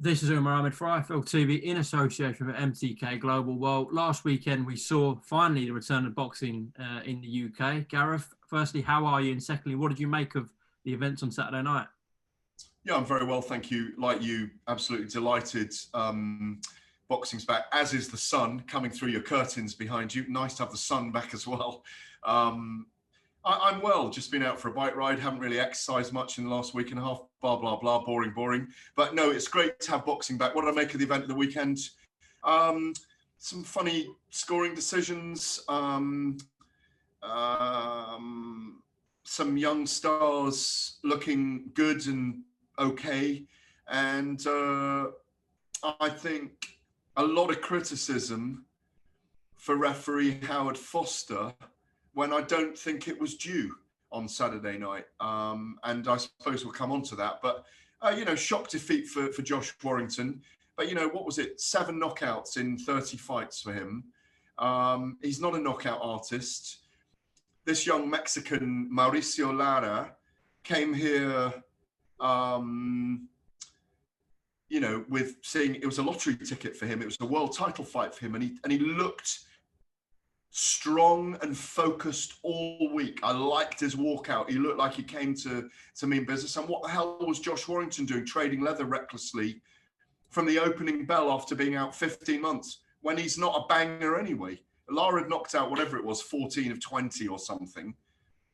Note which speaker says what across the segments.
Speaker 1: This is Umar Ahmed for IFL TV in association with MTK Global. Well, last weekend we saw finally the return of boxing in the UK. Gareth, firstly, how are you? And secondly, what did you make of the events on Saturday night?
Speaker 2: Yeah, I'm very well, thank you. Like you, absolutely delighted. Boxing's back, as is the sun coming through your curtains behind you. Nice to have the sun back as well. I'm well, just been out for a bike ride, haven't really exercised much in the last week and a half, blah, blah, blah, boring. But no, it's great to have boxing back. What did I make of the event of the weekend? Some funny scoring decisions, some young stars looking good and okay. And I think a lot of criticism for referee Howard Foster when I don't think it was due on Saturday night. And I suppose we'll come on to that. But, shock defeat for Josh Warrington. But, what was it? 7 knockouts in 30 fights for him. He's not a knockout artist. This young Mexican, Mauricio Lara, came here, with seeing it was a lottery ticket for him. It was a world title fight for him. And he looked strong and focused all week. I liked his walkout. He looked like he came to mean business. And what the hell was Josh Warrington doing, trading leather recklessly from the opening bell after being out 15 months when he's not a banger anyway? Lara had knocked out whatever it was, 14 of 20 or something.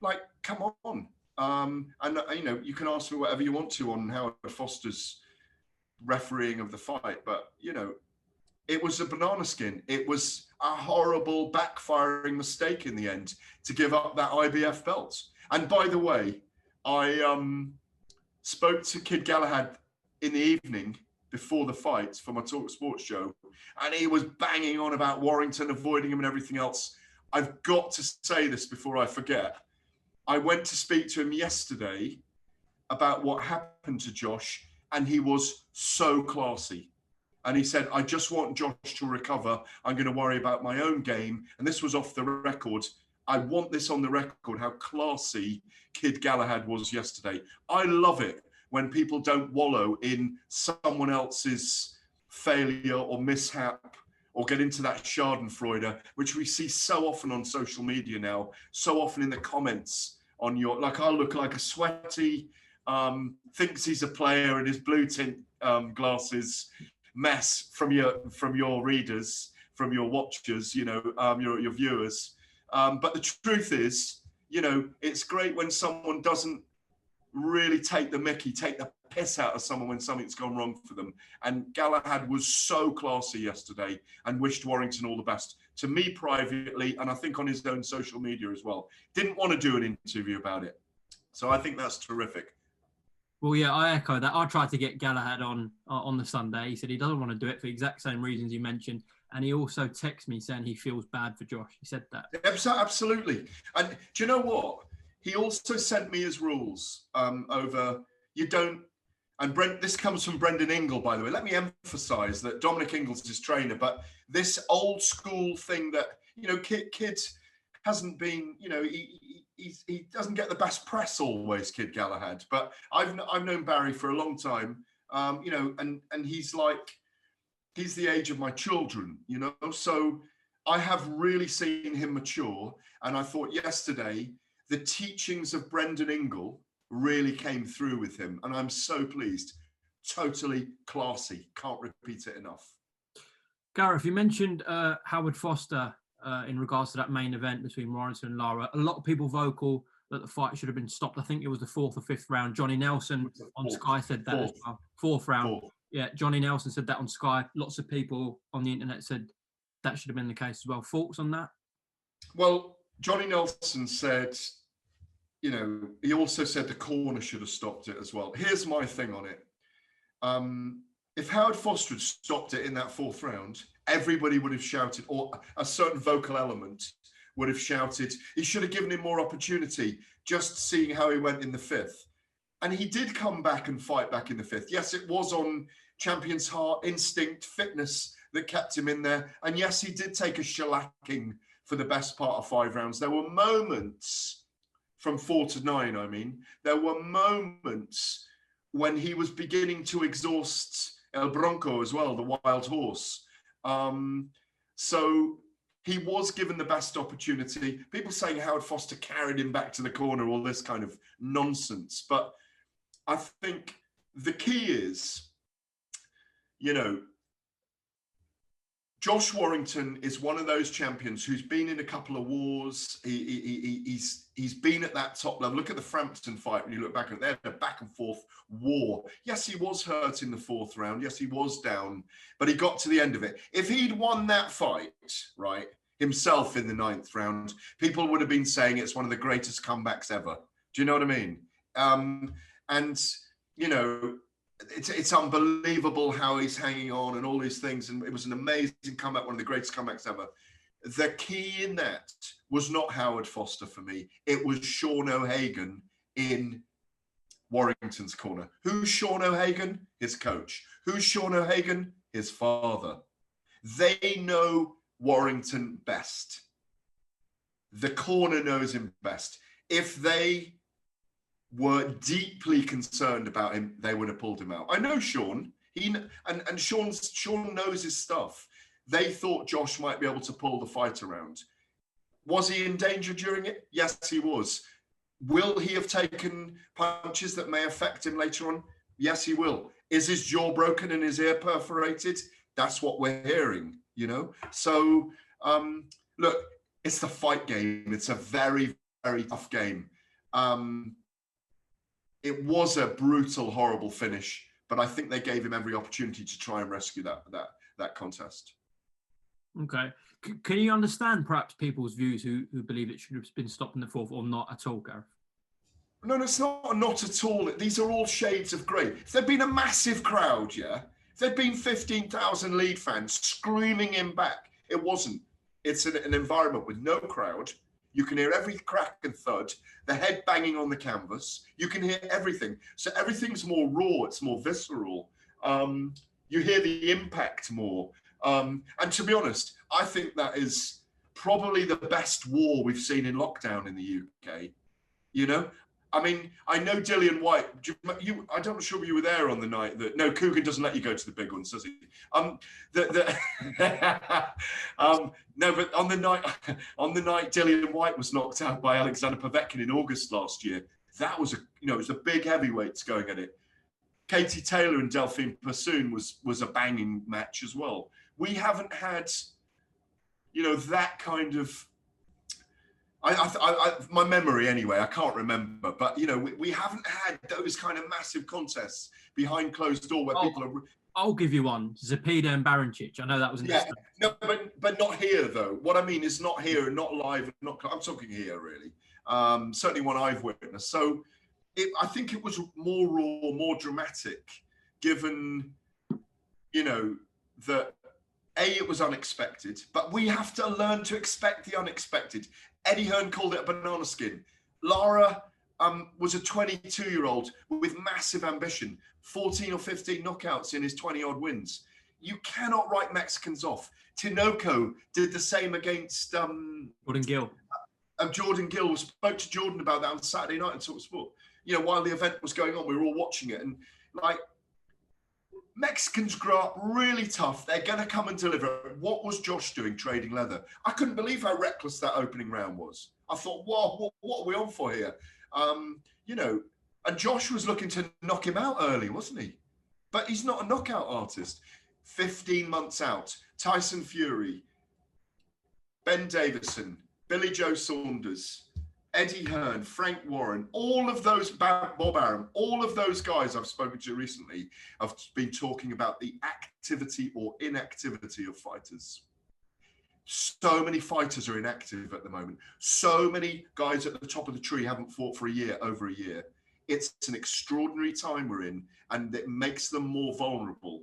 Speaker 2: Like, come on. You can ask me whatever you want to on Howard Foster's refereeing of the fight, but, it was a banana skin. It was a horrible backfiring mistake in the end to give up that IBF belt. And by the way, I spoke to Kid Galahad in the evening before the fight for my Talk Sports show, and he was banging on about Warrington, avoiding him and everything else. I've got to say this before I forget. I went to speak to him yesterday about what happened to Josh, and he was so classy. And he said, I just want Josh to recover. I'm going to worry about my own game. And this was off the record. I want this on the record, how classy Kid Galahad was yesterday. I love it when people don't wallow in someone else's failure or mishap or get into that schadenfreude, which we see so often on social media now, so often in the comments on your, like, I look like a sweaty, thinks he's a player in his blue tint glasses, mess from your readers, from your watchers, your viewers. But the truth is, it's great when someone doesn't really take the piss out of someone when something's gone wrong for them. And Galahad was so classy yesterday and wished Warrington all the best. To me privately, and I think on his own social media as well. Didn't want to do an interview about it. So I think that's terrific.
Speaker 1: Well, yeah, I echo that. I tried to get Galahad on the Sunday. He said he doesn't want to do it for the exact same reasons you mentioned. And he also texted me saying he feels bad for Josh. He said that.
Speaker 2: Absolutely. And do you know what? He also sent me his rules over, you don't, and this comes from Brendan Ingle, by the way. Let me emphasize that Dominic Ingle's his trainer, but this old school thing that, Kid hasn't been, he doesn't get the best press always, Kid Galahad. But I've known Barry for a long time, and he's the age of my children, So I have really seen him mature. And I thought yesterday, the teachings of Brendan Ingle really came through with him. And I'm so pleased. Totally classy. Can't repeat it enough.
Speaker 1: Gareth, you mentioned Howard Foster in regards to that main event between Warrington and Lara. A lot of people vocal that the fight should have been stopped. I think it was the 4th or 5th round. Johnny Nelson on Sky said that as well. 4th round. Yeah, Johnny Nelson said that on Sky. Lots of people on the internet said that should have been the case as well. Thoughts on that?
Speaker 2: Well, Johnny Nelson said, he also said the corner should have stopped it as well. Here's my thing on it. If Howard Foster had stopped it in that 4th round, everybody would have shouted, or a certain vocal element would have shouted, he should have given him more opportunity, just seeing how he went in the 5th. And he did come back and fight back in the 5th. Yes, it was on champion's heart, instinct, fitness that kept him in there. And yes, he did take a shellacking for the best part of 5 rounds. There were moments from 4 to 9, there were moments when he was beginning to exhaust El Bronco as well, the wild horse. So he was given the best opportunity. People saying Howard Foster carried him back to the corner, all this kind of nonsense. But I think the key is, you know, Josh Warrington is one of those champions who's been in a couple of wars. He's been at that top level. Look at the Frampton fight when you look back at it. They had a back and forth war. Yes, he was hurt in the 4th round. Yes, he was down, but he got to the end of it. If he'd won that fight, right, himself in the 9th round, people would have been saying it's one of the greatest comebacks ever. Do you know what I mean? And, you know, it's unbelievable how he's hanging on and all these things. And it was an amazing comeback, one of the greatest comebacks ever. The key in that was not Howard Foster for me. It was Sean O'Hagan in Warrington's corner. Who's Sean O'Hagan? His coach. Who's Sean O'Hagan? His father. They know Warrington best. The corner knows him best. If they were deeply concerned about him, they would have pulled him out. I know Sean. Sean knows his stuff. They thought Josh might be able to pull the fight around. Was he in danger during it? Yes, he was. Will he have taken punches that may affect him later on? Yes, he will. Is his jaw broken and his ear perforated? That's what we're hearing, you know? So, look, it's the fight game. It's a very, very tough game. It was a brutal, horrible finish, but I think they gave him every opportunity to try and rescue that contest.
Speaker 1: Okay. Can you understand perhaps people's views who believe it should have been stopped in the 4th or not at all, Gareth?
Speaker 2: No, it's not at all. These are all shades of grey. If there'd been a massive crowd, yeah, if there'd been 15,000 Leeds fans screaming him back, it wasn't. It's an environment with no crowd. You can hear every crack and thud, the head banging on the canvas. You can hear everything. So everything's more raw. It's more visceral. You hear the impact more. And to be honest, I think that is probably the best war we've seen in lockdown in the UK. You know, I mean, I know Dillian White. I'm not sure if you were there on the night that. No, Coogan doesn't let you go to the big ones, does he? No, but on the night Dillian White was knocked out by Alexander Povetkin in August last year. That was it was a big heavyweights going at it. Katie Taylor and Delphine Persoon was a banging match as well. We haven't had, that kind of. My memory anyway, I can't remember, but we haven't had those kind of massive contests behind closed door where people are.
Speaker 1: I'll give you one, Zepeda and Barancic. I know that was
Speaker 2: no, but not here though. What I mean is not here and not live. I'm talking here really. Certainly one I've witnessed. So I think it was more raw, more dramatic, given that it was unexpected, but we have to learn to expect the unexpected. Eddie Hearn called it a banana skin. Lara was a 22-year-old with massive ambition, 14 or 15 knockouts in his 20-odd wins. You cannot write Mexicans off. Tinoco did the same against
Speaker 1: Jordan Gill.
Speaker 2: Jordan Gill. Spoke to Jordan about that on Saturday night in Talk Sport. While the event was going on, we were all watching it, and Mexicans grow up really tough. They're going to come and deliver. What was Josh doing trading leather? I couldn't believe how reckless that opening round was. I thought, wow, what are we on for here? And Josh was looking to knock him out early, wasn't he? But he's not a knockout artist. 15 months out, Tyson Fury, Ben Davison, Billy Joe Saunders, Eddie Hearn, Frank Warren, all of those, Bob Arum, all of those guys I've spoken to recently have been talking about the activity or inactivity of fighters. So many fighters are inactive at the moment. So many guys at the top of the tree haven't fought for over a year. It's an extraordinary time we're in, and it makes them more vulnerable,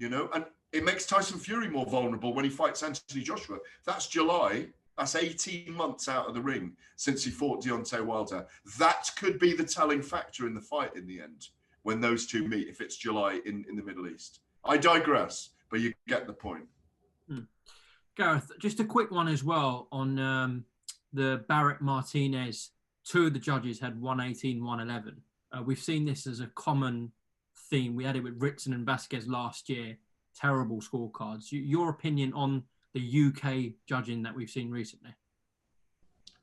Speaker 2: and it makes Tyson Fury more vulnerable when he fights Anthony Joshua. That's July. That's 18 months out of the ring since he fought Deontay Wilder. That could be the telling factor in the fight in the end when those two meet, if it's July in the Middle East. I digress, but you get the point.
Speaker 1: Gareth, just a quick one as well on the Barrett Martinez. Two of the judges had 118, 111. We've seen this as a common theme. We had it with Ritson and Vasquez last year. Terrible scorecards. Your opinion on the UK judging that we've seen recently?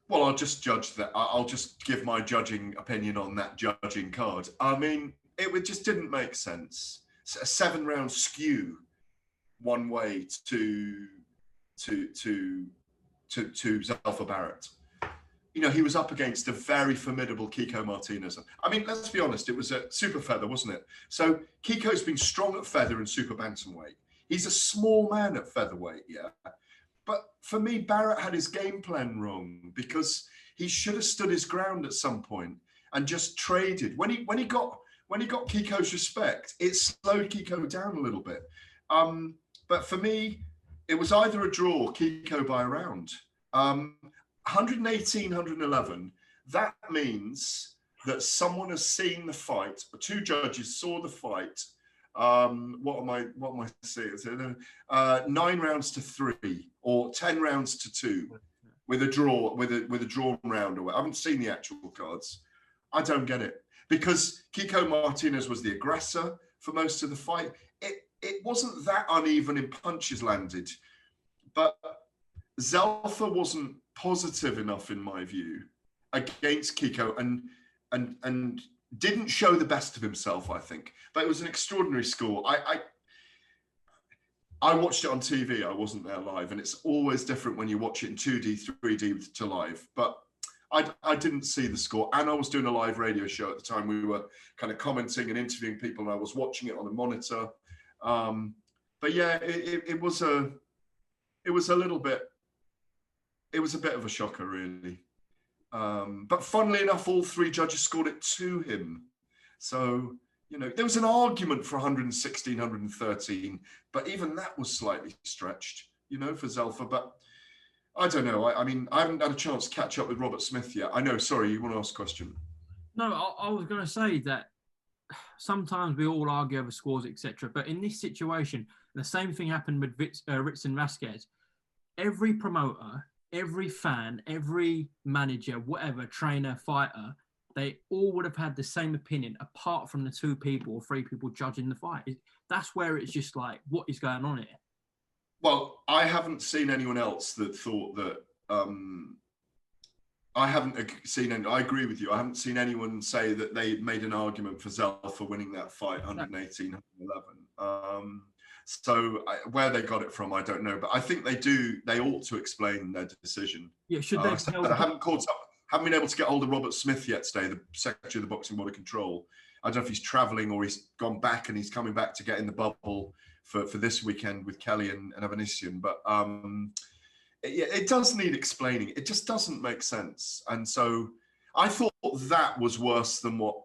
Speaker 2: Well, I'll just judge that. I'll just give my judging opinion on that judging card. I mean, just didn't make sense. A 7-round skew one way to Zelfa Barrett. You know, he was up against a very formidable Kiko Martinez. I mean, let's be honest, it was a super feather, wasn't it? So Kiko's been strong at feather and super bantamweight. He's a small man at featherweight, yeah. But for me, Barrett had his game plan wrong because he should have stood his ground at some point and just traded. When he got Kiko's respect, it slowed Kiko down a little bit. But for me, it was either a draw or Kiko by a round. 118, 111. That means that someone has seen the fight. 2 judges saw the fight. What am I saying? 9 rounds to 3 or 10 rounds to 2 with a draw, with a drawn round. I haven't seen the actual cards. I don't get it because Kiko Martinez was the aggressor for most of the fight. It wasn't that uneven in punches landed, but Zelfa wasn't positive enough, in my view, against Kiko and didn't show the best of himself, I think. But it was an extraordinary score. I watched it on TV. I wasn't there live, and it's always different when you watch it in 2D, 3D to live. But I didn't see the score, and I was doing a live radio show at the time. We were kind of commenting and interviewing people, and I was watching it on a monitor. But yeah, it was a little bit. It was a bit of a shocker, really. But funnily enough, all 3 judges scored it to him. So, you know, there was an argument for 116, 113, but even that was slightly stretched, you know, for Zelfa. But I don't know. I mean, I haven't had a chance to catch up with Robert Smith yet. I know, sorry, you want to ask a question?
Speaker 1: No, I was going to say that sometimes we all argue over scores, etc. But in this situation, the same thing happened with Ritson Vasquez. Every promoter, every fan, every manager, whatever, trainer, fighter, they all would have had the same opinion apart from the 2 people or 3 people judging the fight. That's where it's just like, what is going on here?
Speaker 2: Well, I haven't seen anyone else that thought that. I haven't seen any. I agree with you. I haven't seen anyone say that they made an argument for Zelfa winning that fight, 118, 111. So where they got it from, I don't know. But I think they do. They ought to explain their decision.
Speaker 1: Yeah, should they?
Speaker 2: I haven't caught up. Haven't been able to get hold of Robert Smith yet today, the Secretary of the Boxing Board of Control. I don't know if he's travelling or he's gone back and he's coming back to get in the bubble for this weekend with Kelly and Avanesian. But it does need explaining. It just doesn't make sense. And so I thought that was worse than what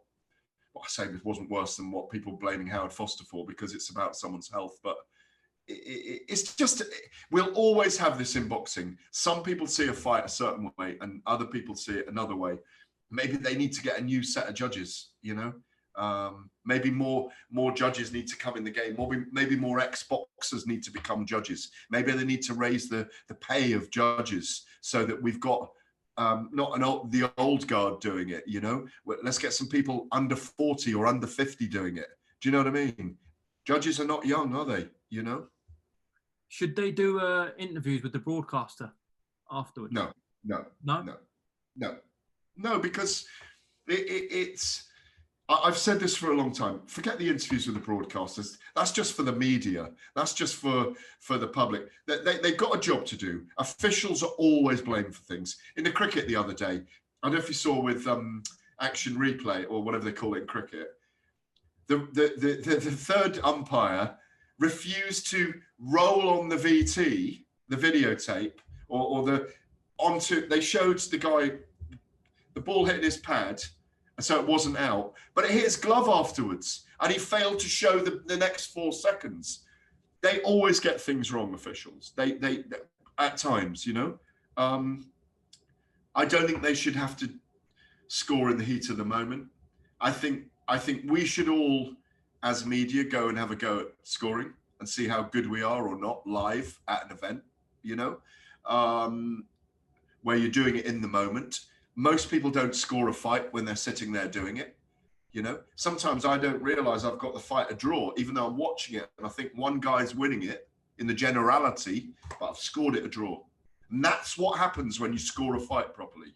Speaker 2: I say it wasn't worse than what people blaming Howard Foster for because it's about someone's health. But it's just, we'll always have this in boxing. Some people see a fight a certain way and other people see it another way. Maybe they need to get a new set of judges, you know? Maybe more judges need to come in the game. Maybe more ex-boxers need to become judges. Maybe they need to raise the pay of judges so that we've got not the old guard doing it, you know? Let's get some people under 40 or under 50 doing it. Do you know what I mean? Judges are not young, are they? You know?
Speaker 1: Should they do interviews with the broadcaster afterwards?
Speaker 2: No, because it's. I've said this for a long time. Forget the interviews with the broadcasters. That's just for the media. That's just for the public. They've got a job to do. Officials are always blamed for things. In the cricket the other day, I don't know if you saw with action replay or whatever they call it in cricket, the third umpire refused to roll on the VT, the videotape, they showed the guy, the ball hit his pad, and so it wasn't out, but it hit his glove afterwards, and he failed to show the next 4 seconds. They always get things wrong, officials. They at times, you know. I don't think they should have to score in the heat of the moment. I think we should all, as media, go and have a go at scoring and see how good we are or not live at an event, you know, where you're doing it in the moment. Most people don't score a fight when they're sitting there doing it. You know, sometimes I don't realize I've got the fight a draw, even though I'm watching it and I think one guy's winning it in the generality, but I've scored it a draw. And that's what happens when you score a fight properly.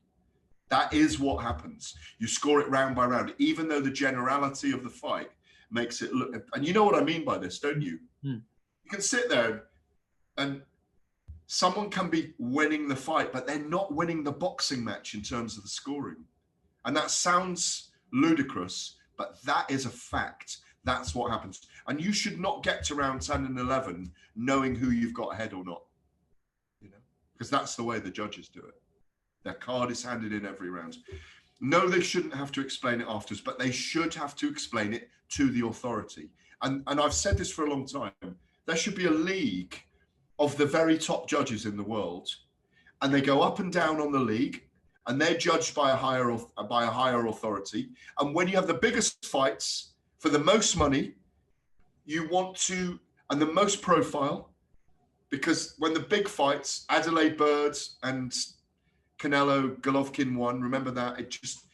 Speaker 2: That is what happens. You score it round by round, even though the generality of the fight makes it look. And you know what I mean by this, don't you?
Speaker 1: Mm.
Speaker 2: You can sit there and someone can be winning the fight, but they're not winning the boxing match in terms of the scoring. And that sounds ludicrous, but that is a fact. That's what happens. And you should not get to round 10 and 11 knowing who you've got ahead or not, you know, because that's the way the judges do it. Their card is handed in every round. No, they shouldn't have to explain it afterwards, but they should have to explain it to the authority. And I've said this for a long time. There should be a league of the very top judges in the world, and they go up and down on the league, and they're judged by a higher authority. And when you have the biggest fights for the most money, you want to, and the most profile, because when the big fights, Adelaide Bird and Canelo Golovkin won, remember that? It just,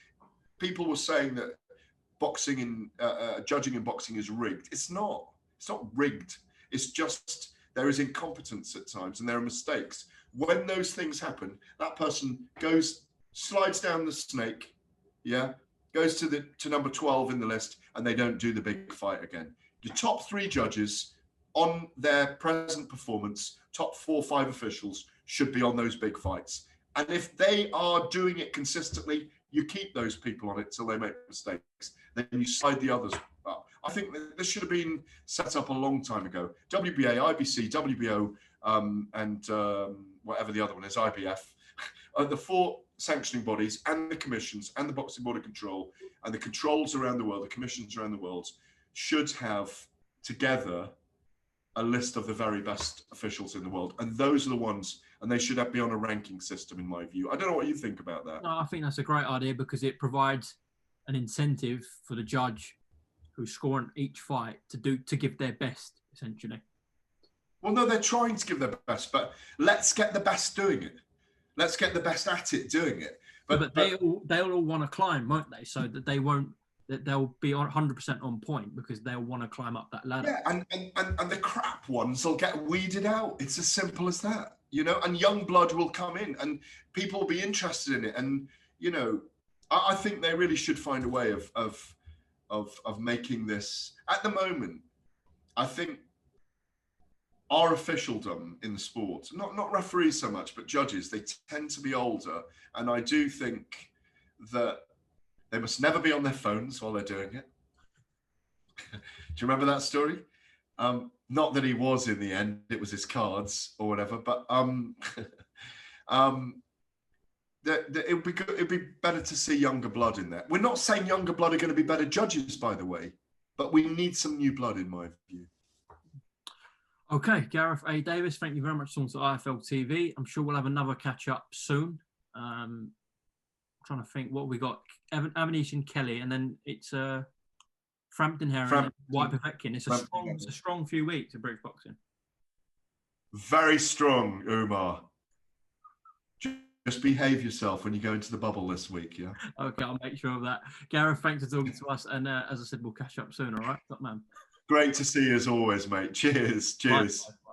Speaker 2: people were saying that boxing and judging in boxing is rigged. It's not rigged. It's just, there is incompetence at times and there are mistakes. When those things happen, that person slides down the snake, goes to number 12 in the list, and they don't do the big fight again. Your top 3 judges on their present performance, top 4 or 5 officials should be on those big fights. And if they are doing it consistently, you keep those people on it till they make mistakes. Then you slide the others up. I think that this should have been set up a long time ago. WBA, IBC, WBO, and whatever the other one is, IBF, the 4 sanctioning bodies and the commissions and the Boxing Board of Control and the controls around the world, the commissions around the world, should have together a list of the very best officials in the world. And those are the ones, and they should be on a ranking system, in my view. I don't know what you think about that.
Speaker 1: No, I think that's a great idea because it provides an incentive for the judge who's scoring each fight to give their best, essentially.
Speaker 2: Well, no, they're trying to give their best, but let's get the best doing it. Let's get the best at it doing it. But
Speaker 1: they'll all want to climb, won't they? So that they'll be 100% on point because they'll want to climb up that ladder.
Speaker 2: Yeah, and the crap ones will get weeded out. It's as simple as that, you know. And young blood will come in, and people will be interested in it. And you know, I think they really should find a way of making this. At the moment, I think our officialdom in the sport, not referees so much, but judges, they tend to be older. And I do think that they must never be on their phones while they're doing it. Do you remember that story? Not that he was in the end, it was his cards or whatever, but it'd be better to see younger blood in there. We're not saying younger blood are going to be better judges, by the way, but we need some new blood, in my view.
Speaker 1: Okay, Gareth A. Davies, thank you very much for IFL TV. I'm sure we'll have another catch-up soon. Trying to think what we got. Avanish and Kelly, and then it's Frampton Herring and White Povetkin. It's a strong few weeks of British boxing. Very strong, Umar. Just behave yourself when you go into the bubble this week, yeah? Okay, I'll make sure of that. Gareth, thanks for talking to us. And as I said, we'll catch up soon, all right? Top man. Great to see you as always, mate. Cheers. Cheers. Bye.